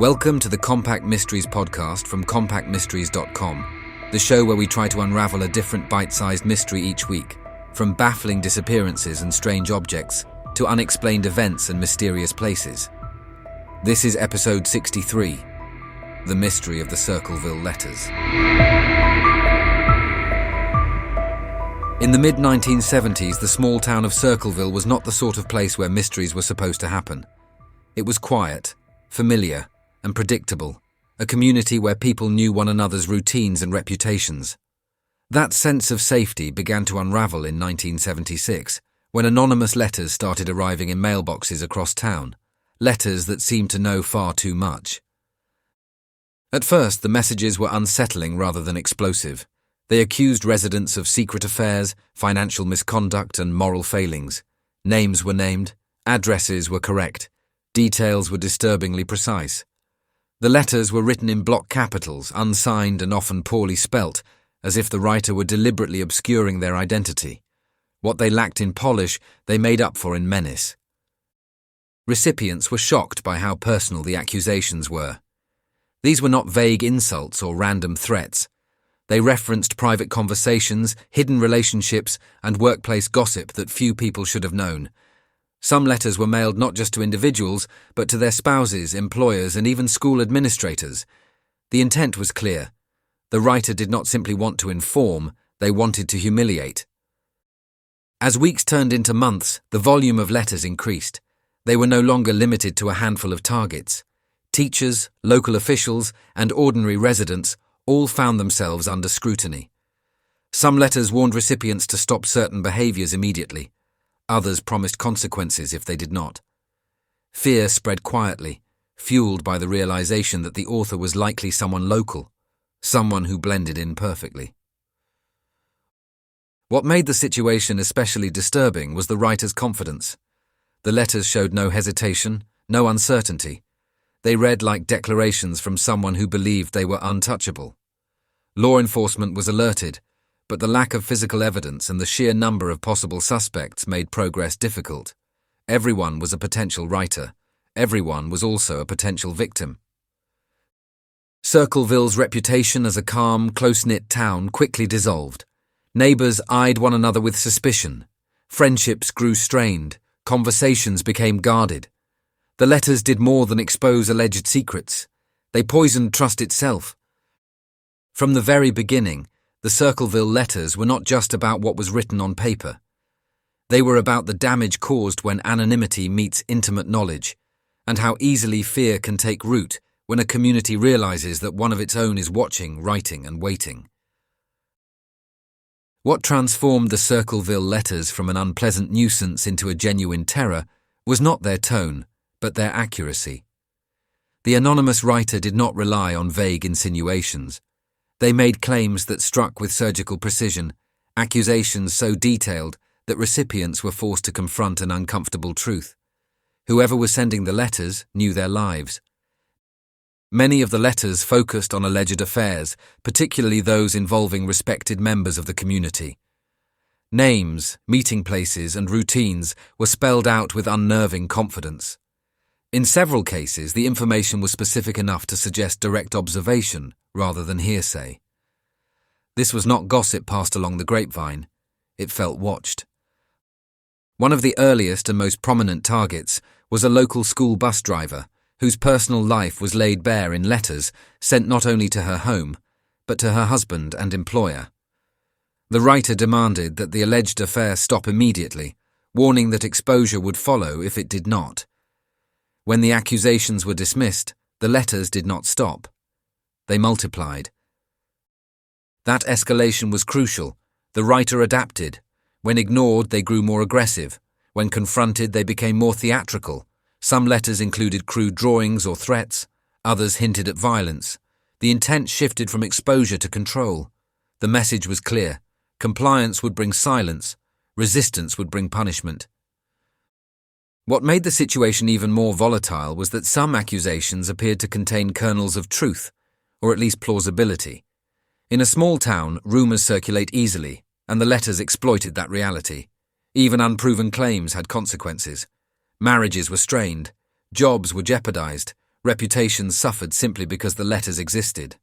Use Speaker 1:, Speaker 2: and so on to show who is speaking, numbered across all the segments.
Speaker 1: Welcome to the Compact Mysteries podcast from compactmysteries.com, the show where we try to unravel a different bite-sized mystery each week, from baffling disappearances and strange objects to unexplained events and mysterious places. This is episode 63, The Mystery of the Circleville Letters. In the mid-1970s, the small town of Circleville was not the sort of place where mysteries were supposed to happen. It was quiet, familiar, and predictable, a community where people knew one another's routines and reputations. That sense of safety began to unravel in 1976, when anonymous letters started arriving in mailboxes across town, letters that seemed to know far too much. At first, the messages were unsettling rather than explosive. They accused residents of secret affairs, financial misconduct, and moral failings. Names were named, addresses were correct, details were disturbingly precise. The letters were written in block capitals, unsigned and often poorly spelt, as if the writer were deliberately obscuring their identity. What they lacked in polish, they made up for in menace. Recipients were shocked by how personal the accusations were. These were not vague insults or random threats. They referenced private conversations, hidden relationships, and workplace gossip that few people should have known. Some letters were mailed not just to individuals, but to their spouses, employers, and even school administrators. The intent was clear. The writer did not simply want to inform, they wanted to humiliate. As weeks turned into months, the volume of letters increased. They were no longer limited to a handful of targets. Teachers, local officials, and ordinary residents all found themselves under scrutiny. Some letters warned recipients to stop certain behaviors immediately. Others promised consequences if they did not. Fear spread quietly, fueled by the realization that the author was likely someone local, someone who blended in perfectly. What made the situation especially disturbing was the writer's confidence. The letters showed no hesitation, no uncertainty. They read like declarations from someone who believed they were untouchable. Law enforcement was alerted, but the lack of physical evidence and the sheer number of possible suspects made progress difficult. Everyone was a potential writer. Everyone was also a potential victim. Circleville's reputation as a calm, close-knit town quickly dissolved. Neighbors eyed one another with suspicion. Friendships grew strained. Conversations became guarded. The letters did more than expose alleged secrets. They poisoned trust itself. From the very beginning, the Circleville Letters were not just about what was written on paper. They were about the damage caused when anonymity meets intimate knowledge, and how easily fear can take root when a community realizes that one of its own is watching, writing, and waiting. What transformed the Circleville Letters from an unpleasant nuisance into a genuine terror was not their tone, but their accuracy. The anonymous writer did not rely on vague insinuations. They made claims that struck with surgical precision, accusations so detailed that recipients were forced to confront an uncomfortable truth. Whoever was sending the letters knew their lives. Many of the letters focused on alleged affairs, particularly those involving respected members of the community. Names, meeting places, and routines were spelled out with unnerving confidence. In several cases, the information was specific enough to suggest direct observation rather than hearsay. This was not gossip passed along the grapevine. It felt watched. One of the earliest and most prominent targets was a local school bus driver whose personal life was laid bare in letters sent not only to her home, but to her husband and employer. The writer demanded that the alleged affair stop immediately, warning that exposure would follow if it did not. When the accusations were dismissed, the letters did not stop. They multiplied. That escalation was crucial. The writer adapted. When ignored, they grew more aggressive. When confronted, they became more theatrical. Some letters included crude drawings or threats. Others hinted at violence. The intent shifted from exposure to control. The message was clear. Compliance would bring silence. Resistance would bring punishment. What made the situation even more volatile was that some accusations appeared to contain kernels of truth, or at least plausibility. In a small town, rumors circulate easily, and the letters exploited that reality. Even unproven claims had consequences. Marriages were strained, jobs were jeopardized, Reputations suffered simply because the letters existed.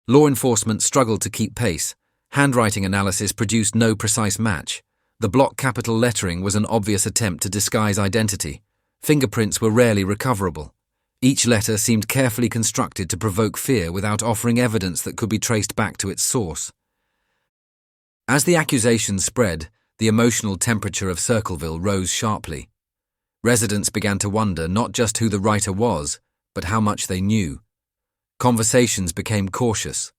Speaker 1: Law enforcement struggled to keep pace. Handwriting analysis produced no precise match. The block capital lettering was an obvious attempt to disguise identity. Fingerprints were rarely recoverable. Each letter seemed carefully constructed to provoke fear without offering evidence that could be traced back to its source. As the accusations spread, the emotional temperature of Circleville rose sharply. Residents began to wonder not just who the writer was, but how much they knew. Conversations became cautious.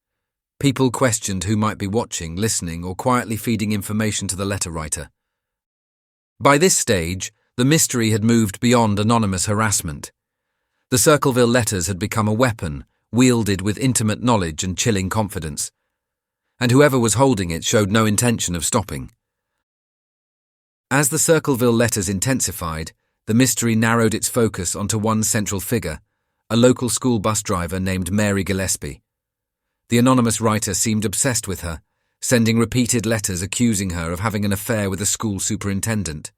Speaker 1: People questioned who might be watching, listening, or quietly feeding information to the letter writer. By this stage, the mystery had moved beyond anonymous harassment. The Circleville Letters had become a weapon, wielded with intimate knowledge and chilling confidence. And whoever was holding it showed no intention of stopping. As the Circleville Letters intensified, the mystery narrowed its focus onto one central figure, a local school bus driver named Mary Gillespie. The anonymous writer seemed obsessed with her, sending repeated letters accusing her of having an affair with a school superintendent.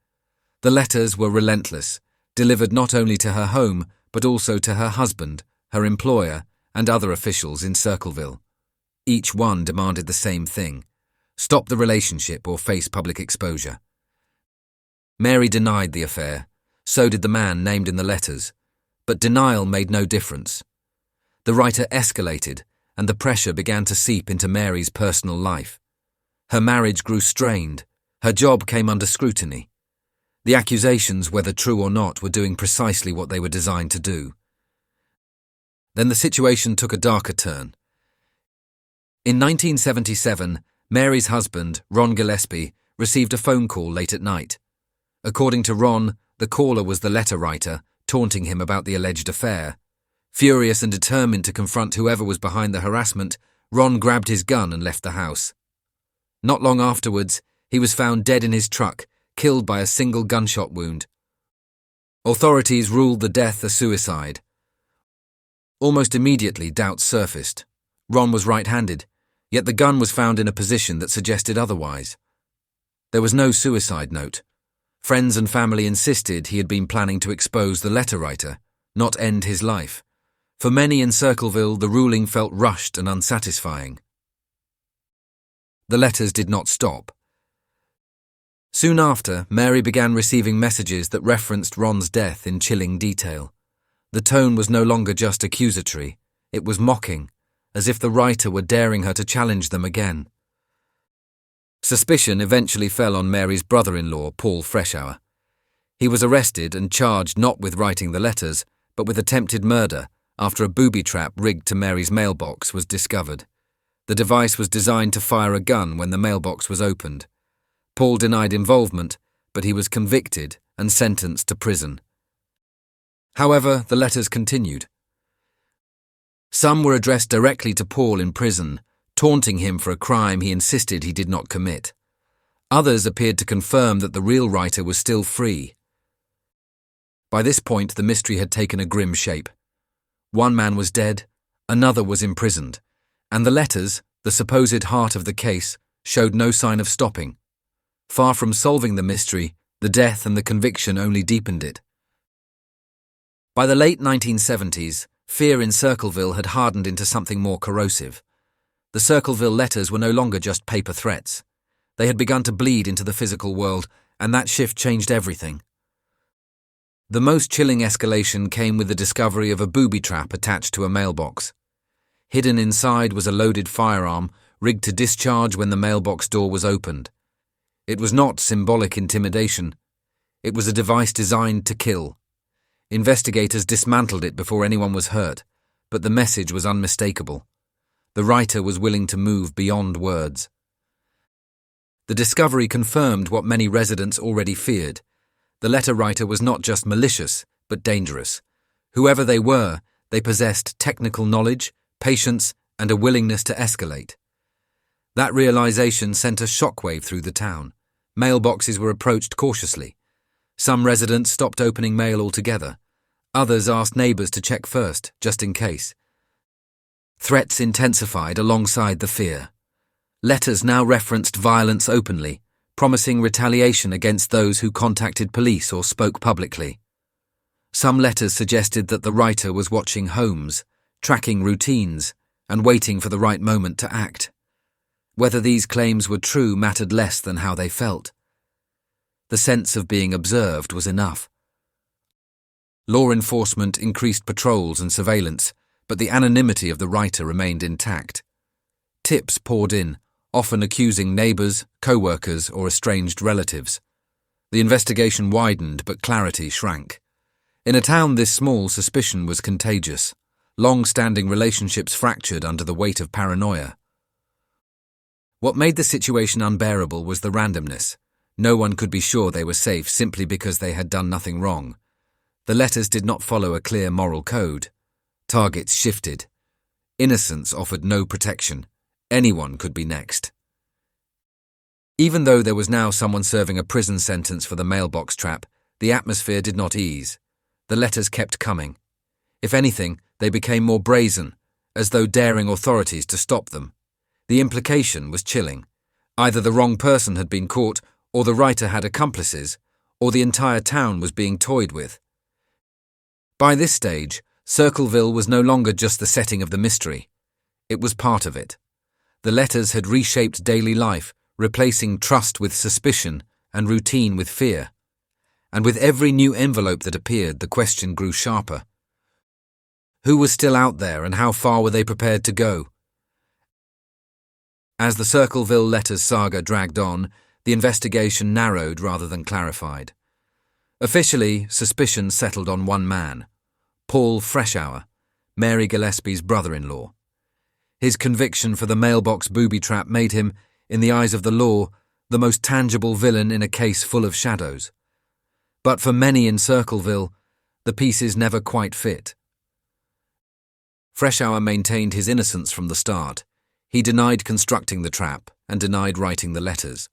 Speaker 1: The letters were relentless, delivered not only to her home, but also to her husband, her employer, and other officials in Circleville. Each one demanded the same thing: stop the relationship or face public exposure. Mary denied the affair, so did the man named in the letters, but denial made no difference. The writer escalated, and the pressure began to seep into Mary's personal life. Her marriage grew strained, her job came under scrutiny. The accusations, whether true or not, were doing precisely what they were designed to do. Then the situation took a darker turn. In 1977, Mary's husband, Ron Gillespie, received a phone call late at night. According to Ron, the caller was the letter writer, taunting him about the alleged affair. Furious and determined to confront whoever was behind the harassment, Ron grabbed his gun and left the house. Not long afterwards, he was found dead in his truck, killed by a single gunshot wound. Authorities ruled the death a suicide. Almost immediately, doubts surfaced. Ron was right-handed, yet the gun was found in a position that suggested otherwise. There was no suicide note. Friends and family insisted he had been planning to expose the letter writer, not end his life. For many in Circleville, the ruling felt rushed and unsatisfying. The letters did not stop. Soon after, Mary began receiving messages that referenced Ron's death in chilling detail. The tone was no longer just accusatory, it was mocking, as if the writer were daring her to challenge them again. Suspicion eventually fell on Mary's brother-in-law, Paul Freshour. He was arrested and charged not with writing the letters, but with attempted murder after a booby trap rigged to Mary's mailbox was discovered. The device was designed to fire a gun when the mailbox was opened. Paul denied involvement, but he was convicted and sentenced to prison. However, the letters continued. Some were addressed directly to Paul in prison, taunting him for a crime he insisted he did not commit. Others appeared to confirm that the real writer was still free. By this point, the mystery had taken a grim shape. One man was dead, another was imprisoned, and the letters, the supposed heart of the case, showed no sign of stopping. Far from solving the mystery, the death and the conviction only deepened it. By the late 1970s, fear in Circleville had hardened into something more corrosive. The Circleville Letters were no longer just paper threats. They had begun to bleed into the physical world, and that shift changed everything. The most chilling escalation came with the discovery of a booby trap attached to a mailbox. Hidden inside was a loaded firearm, rigged to discharge when the mailbox door was opened. It was not symbolic intimidation. It was a device designed to kill. Investigators dismantled it before anyone was hurt, but the message was unmistakable. The writer was willing to move beyond words. The discovery confirmed what many residents already feared. The letter writer was not just malicious, but dangerous. Whoever they were, they possessed technical knowledge, patience, and a willingness to escalate. That realization sent a shockwave through the town. Mailboxes were approached cautiously. Some residents stopped opening mail altogether. Others asked neighbors to check first, just in case. Threats intensified alongside the fear. Letters now referenced violence openly, promising retaliation against those who contacted police or spoke publicly. Some letters suggested that the writer was watching homes, tracking routines, and waiting for the right moment to act. Whether these claims were true mattered less than how they felt. The sense of being observed was enough. Law enforcement increased patrols and surveillance, but the anonymity of the writer remained intact. Tips poured in, often accusing neighbours, co-workers, or estranged relatives. The investigation widened, but clarity shrank. In a town this small, suspicion was contagious. Long-standing relationships fractured under the weight of paranoia. What made the situation unbearable was the randomness. No one could be sure they were safe simply because they had done nothing wrong. The letters did not follow a clear moral code. Targets shifted. Innocence offered no protection. Anyone could be next. Even though there was now someone serving a prison sentence for the mailbox trap, the atmosphere did not ease. The letters kept coming. If anything, they became more brazen, as though daring authorities to stop them. The implication was chilling. Either the wrong person had been caught, or the writer had accomplices, or the entire town was being toyed with. By this stage, Circleville was no longer just the setting of the mystery. It was part of it. The letters had reshaped daily life, replacing trust with suspicion and routine with fear. And with every new envelope that appeared, the question grew sharper. Who was still out there, and how far were they prepared to go? As the Circleville Letters saga dragged on, the investigation narrowed rather than clarified. Officially, suspicion settled on one man, Paul Freshour, Mary Gillespie's brother-in-law. His conviction for the mailbox booby trap made him, in the eyes of the law, the most tangible villain in a case full of shadows. But for many in Circleville, the pieces never quite fit. Freshour maintained his innocence from the start. He denied constructing the trap and denied writing the letters.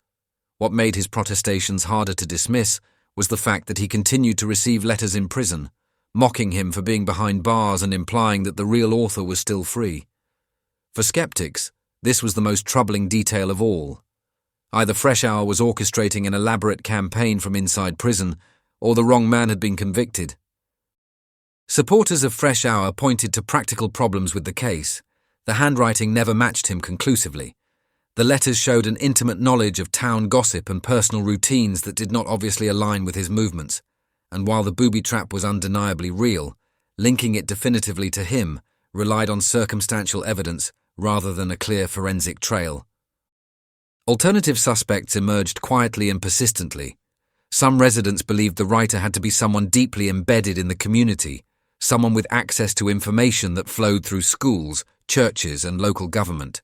Speaker 1: What made his protestations harder to dismiss was the fact that he continued to receive letters in prison, mocking him for being behind bars and implying that the real author was still free. For skeptics, this was the most troubling detail of all. Either Freshour was orchestrating an elaborate campaign from inside prison, or the wrong man had been convicted. Supporters of Freshour pointed to practical problems with the case. The handwriting never matched him conclusively. The letters showed an intimate knowledge of town gossip and personal routines that did not obviously align with his movements. And while the booby trap was undeniably real, linking it definitively to him relied on circumstantial evidence rather than a clear forensic trail. Alternative suspects emerged quietly and persistently. Some residents believed the writer had to be someone deeply embedded in the community, someone with access to information that flowed through schools, churches, and local government.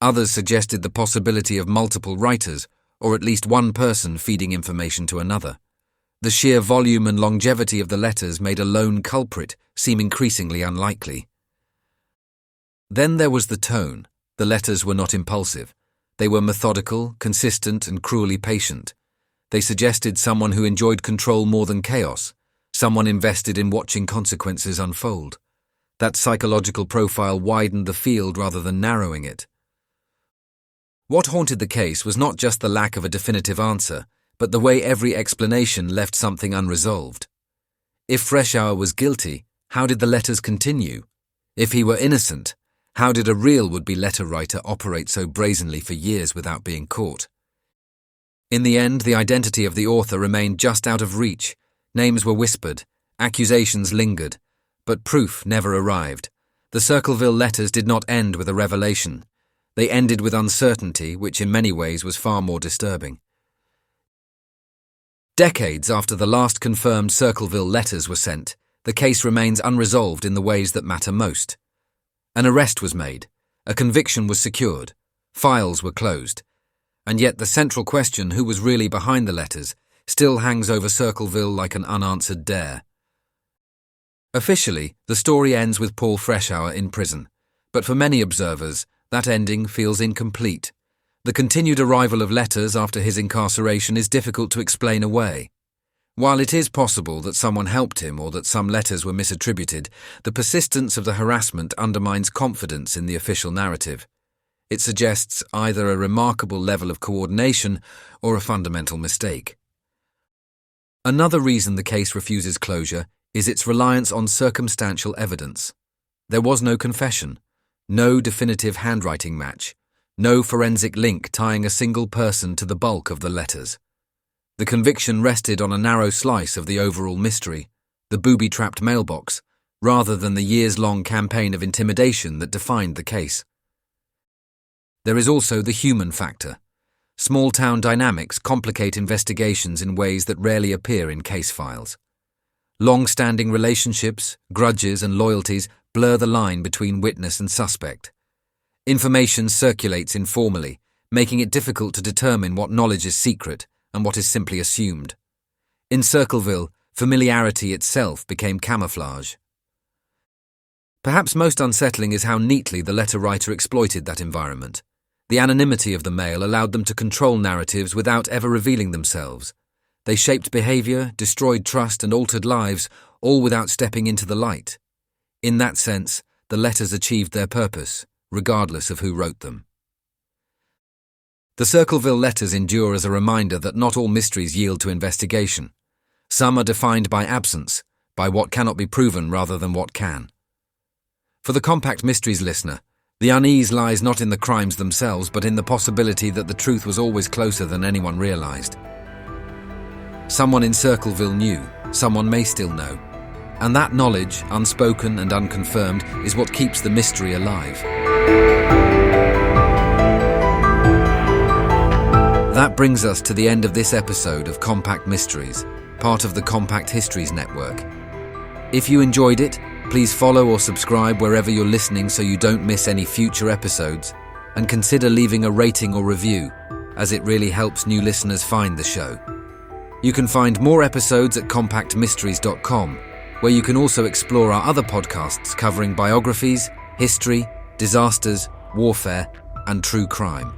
Speaker 1: Others suggested the possibility of multiple writers, or at least one person feeding information to another. The sheer volume and longevity of the letters made a lone culprit seem increasingly unlikely. Then there was the tone. The letters were not impulsive. They were methodical, consistent, and cruelly patient. They suggested someone who enjoyed control more than chaos, someone invested in watching consequences unfold. That psychological profile widened the field rather than narrowing it. What haunted the case was not just the lack of a definitive answer, but the way every explanation left something unresolved. If Freshour was guilty, how did the letters continue? If he were innocent, how did a real would-be letter writer operate so brazenly for years without being caught? In the end, the identity of the author remained just out of reach. Names were whispered, accusations lingered, but proof never arrived. The Circleville Letters did not end with a revelation. They ended with uncertainty, which in many ways was far more disturbing. Decades after the last confirmed Circleville Letters were sent, the case remains unresolved in the ways that matter most. An arrest was made, a conviction was secured, files were closed, and yet the central question, who was really behind the letters, still hangs over Circleville like an unanswered dare. Officially, the story ends with Paul Freshour in prison, but for many observers, that ending feels incomplete. The continued arrival of letters after his incarceration is difficult to explain away. While it is possible that someone helped him or that some letters were misattributed, the persistence of the harassment undermines confidence in the official narrative. It suggests either a remarkable level of coordination or a fundamental mistake. Another reason the case refuses closure is its reliance on circumstantial evidence. There was no confession, no definitive handwriting match, no forensic link tying a single person to the bulk of the letters. The conviction rested on a narrow slice of the overall mystery, the booby-trapped mailbox, rather than the years-long campaign of intimidation that defined the case. There is also the human factor. Small-town dynamics complicate investigations in ways that rarely appear in case files. Long-standing relationships, grudges, and loyalties blur the line between witness and suspect. Information circulates informally, making it difficult to determine what knowledge is secret and what is simply assumed. In Circleville, familiarity itself became camouflage. Perhaps most unsettling is how neatly the letter writer exploited that environment. The anonymity of the mail allowed them to control narratives without ever revealing themselves. They shaped behavior, destroyed trust, and altered lives, all without stepping into the light. In that sense, the letters achieved their purpose, regardless of who wrote them. The Circleville Letters endure as a reminder that not all mysteries yield to investigation. Some are defined by absence, by what cannot be proven rather than what can. For the Compact Mysteries listener, the unease lies not in the crimes themselves, but in the possibility that the truth was always closer than anyone realized. Someone in Circleville knew, someone may still know, and that knowledge, unspoken and unconfirmed, is what keeps the mystery alive. That brings us to the end of this episode of Compact Mysteries, part of the Compact Histories Network. If you enjoyed it, please follow or subscribe wherever you're listening so you don't miss any future episodes, and consider leaving a rating or review, as it really helps new listeners find the show. You can find more episodes at compactmysteries.com, where you can also explore our other podcasts covering biographies, history, disasters, warfare, and true crime.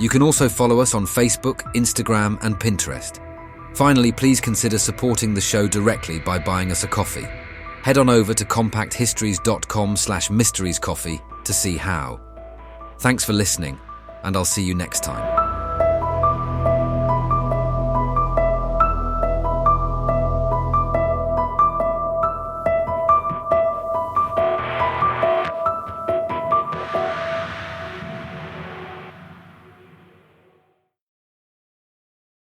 Speaker 1: You can also follow us on Facebook, Instagram, and Pinterest. Finally, please consider supporting the show directly by buying us a coffee. Head on over to compacthistories.com/mysteriescoffee to see how. Thanks for listening, and I'll see you next time.